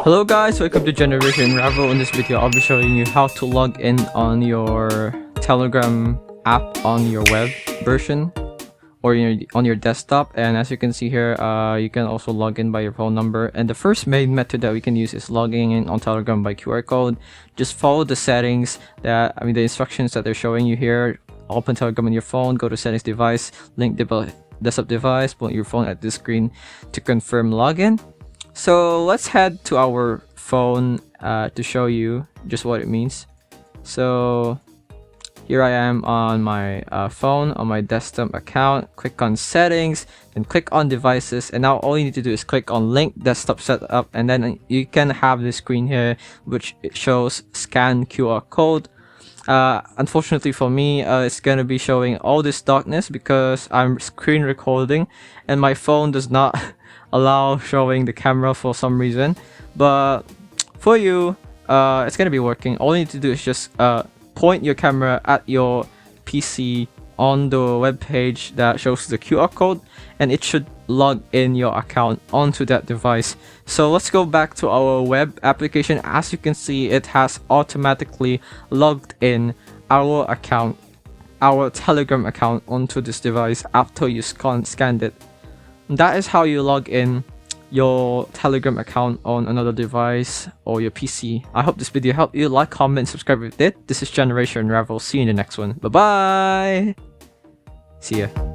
Hello guys, welcome to Generation Unravel. In this video, I'll be showing you how to log in on your Telegram app on your web version or on your desktop. And as you can see here, you can also log in by your phone number. And the first main method that we can use is logging in on Telegram by QR code. Just follow the settings the instructions that they're showing you here. Open Telegram on your phone, go to settings, device, link desktop device, point your phone at this screen to confirm login. So let's head to our phone to show you just what it means. So here I am on my phone, on my desktop account. Click on settings, then click on devices, and now all you need to do is click on link desktop setup, and then you can have this screen here which it shows scan QR code. Unfortunately for me, it's gonna be showing all this darkness because I'm screen recording and my phone does not allow showing the camera for some reason. But for you, it's gonna be working. All you need to do is just point your camera at your PC on the web page that shows the QR code, and it should log in your account onto that device. So let's go back to our web application. As you can see, it has automatically logged in our account, our Telegram account, onto this device after you scanned it. That is how you log in your Telegram account on another device or your PC. I hope this video helped you. Like, comment, and subscribe if it did. This is Generation Unravel. See you in the next one. Bye bye. See ya.